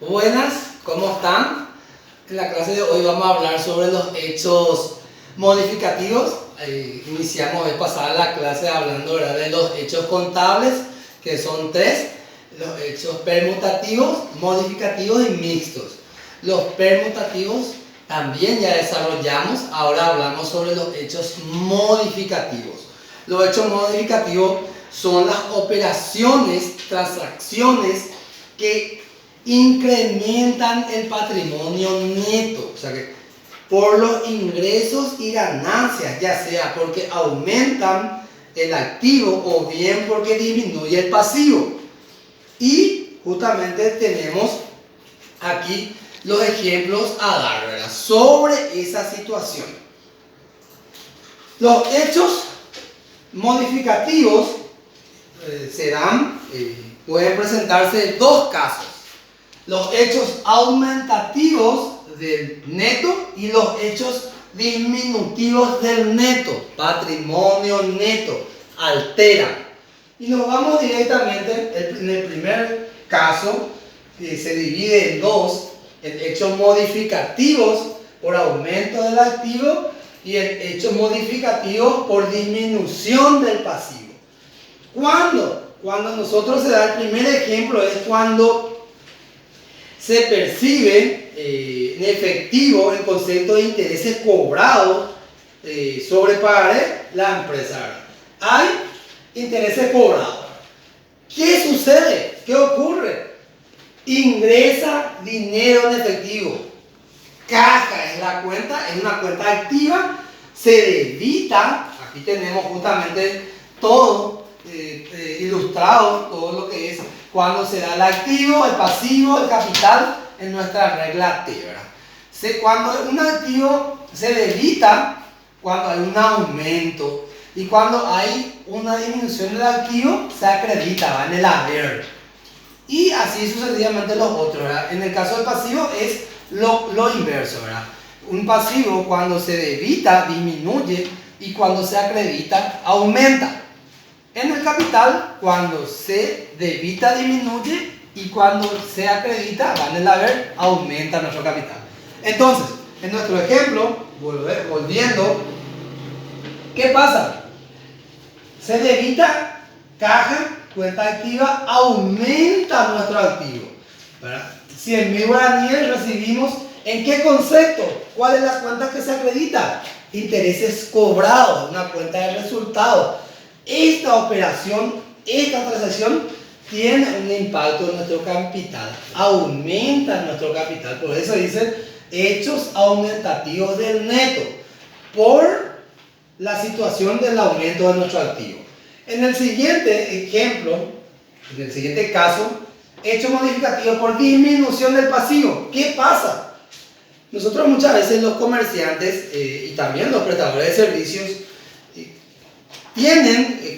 Buenas, ¿cómo están? En la clase de hoy vamos a hablar sobre los hechos modificativos. Iniciamos vez pasada la clase hablando, ¿verdad?, de los hechos contables, que son tres: los hechos permutativos, modificativos y mixtos. Los permutativos también ya desarrollamos, ahora hablamos sobre los hechos modificativos. Los hechos modificativos son las operaciones, transacciones que incrementan el patrimonio neto, o sea que por los ingresos y ganancias, ya sea porque aumentan el activo o bien porque disminuye el pasivo. Y justamente tenemos aquí los ejemplos a dar, ¿verdad?, sobre esa situación. Los hechos modificativos pueden presentarse dos casos: los hechos aumentativos del neto y los hechos disminutivos del neto, patrimonio neto, alteran. Y nos vamos directamente en el primer caso, que se divide en dos: el hechos modificativos por aumento del activo y el hecho modificativo por disminución del pasivo. Cuando nosotros se da el primer ejemplo es cuando se percibe en efectivo el concepto de intereses cobrados sobre pagaré la empresa. Hay intereses cobrados. ¿Qué sucede? ¿Qué ocurre? Ingresa dinero en efectivo. Caja es la cuenta, es una cuenta activa, se debita. Aquí tenemos justamente todo ilustrado, todo lo que es cuando se da el activo, el pasivo, el capital en nuestra regla T, ¿verdad? Cuando un activo se debita, cuando hay un aumento, y cuando hay una disminución del activo se acredita, va en el haber. Y así sucesivamente los otros, ¿verdad? En el caso del pasivo es lo inverso, ¿verdad? Un pasivo cuando se debita disminuye y cuando se acredita aumenta. En el capital, cuando se debita disminuye y cuando se acredita, va en el haber, aumenta nuestro capital. Entonces, en nuestro ejemplo, volviendo, ¿qué pasa? Se debita caja, cuenta activa, aumenta nuestro activo, ¿verdad? 100.000 guaraníes recibimos. ¿En qué concepto? ¿Cuál es la cuenta que se acredita? Intereses cobrados, una cuenta de resultados. Esta operación, esta transacción tiene un impacto en nuestro capital, aumenta nuestro capital. Por eso dice hechos aumentativos del neto, por la situación del aumento de nuestro activo. En el siguiente ejemplo, en el siguiente caso, hecho modificativo por disminución del pasivo. ¿Qué pasa? Nosotros muchas veces, los comerciantes y también los prestadores de servicios,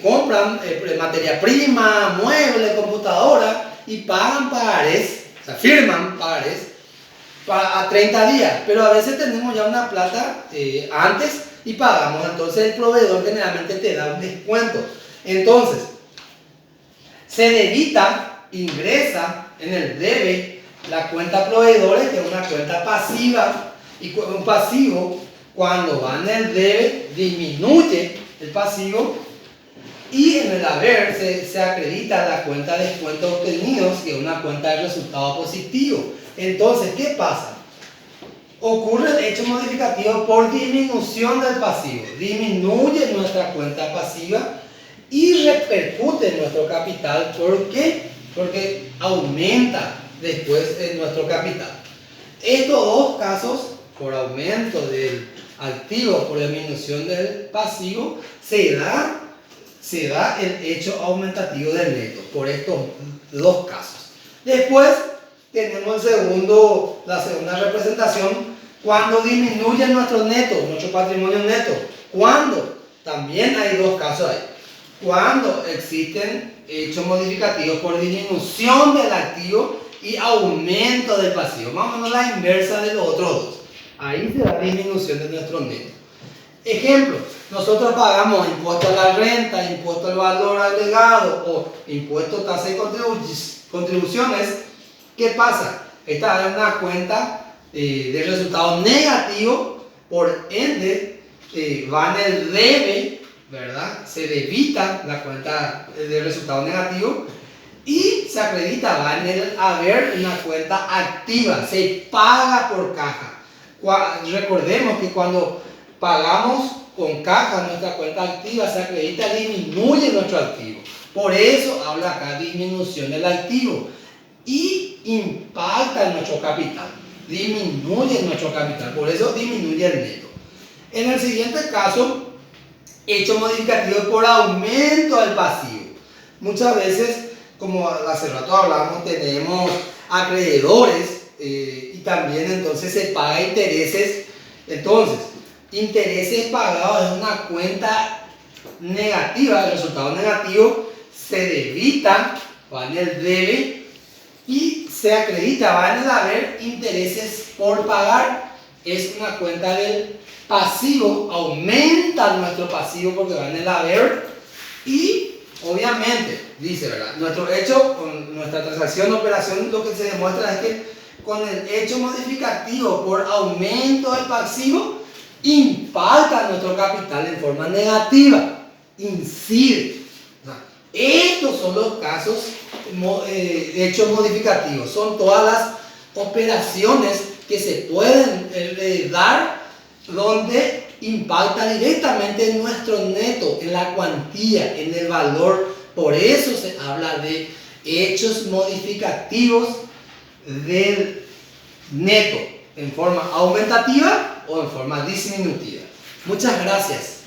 compran materia prima, muebles, computadora, y pagan pagarés, o sea, firman pagarés a 30 días, pero a veces tenemos ya una plata antes y pagamos. Entonces el proveedor generalmente te da un descuento. Entonces se debita, ingresa en el debe la cuenta proveedores, que es una cuenta pasiva, y un pasivo, cuando va en el debe, disminuye el pasivo, y en el haber se acredita la cuenta de descuentos obtenidos, que es una cuenta de resultado positivo. Entonces, ¿qué pasa? Ocurre el hecho modificativo por disminución del pasivo. Disminuye nuestra cuenta pasiva y repercute en nuestro capital. ¿Por qué? Porque aumenta después en nuestro capital. Estos dos casos, por aumento del activo, por disminución del pasivo, se da el hecho aumentativo del neto, por estos dos casos. Después tenemos la segunda representación, cuando disminuye nuestro neto, nuestro patrimonio neto. ¿Cuándo? También hay dos casos ahí. Cuando existen hechos modificativos por disminución del activo y aumento del pasivo, más o menos la inversa de los otros dos. Ahí se da disminución de nuestro neto. Ejemplo, nosotros pagamos impuesto a la renta, impuesto al valor agregado o impuesto tasa y contribuciones. ¿Qué pasa? Esta es una cuenta de resultado negativo, por ende va en el debe, ¿verdad? Se debita la cuenta de resultado negativo y se acredita, va en el haber, una cuenta activa, se paga por caja. Recordemos que cuando pagamos con caja nuestra cuenta activa, se acredita, disminuye nuestro activo. Por eso habla acá disminución del activo y impacta en nuestro capital, disminuye nuestro capital, por eso disminuye el neto. En el siguiente caso, hecho modificativo por aumento del pasivo. Muchas veces, como hace rato hablamos, tenemos acreedores y también entonces se paga intereses. Entonces, intereses pagados es una cuenta negativa, el resultado negativo se debita, va en el debe y se acredita, va en el haber, intereses por pagar, es una cuenta del pasivo, aumenta nuestro pasivo porque va en el haber y obviamente, dice, ¿verdad? Nuestro hecho, con nuestra transacción, operación, lo que se demuestra es que con el hecho modificativo por aumento del pasivo, impacta nuestro capital en forma negativa, incide. Estos son los casos hechos modificativos, son todas las operaciones que se pueden dar donde impacta directamente en nuestro neto, en la cuantía, en el valor. Por eso se habla de hechos modificativos del neto en forma aumentativa o en forma disminutiva. Muchas gracias.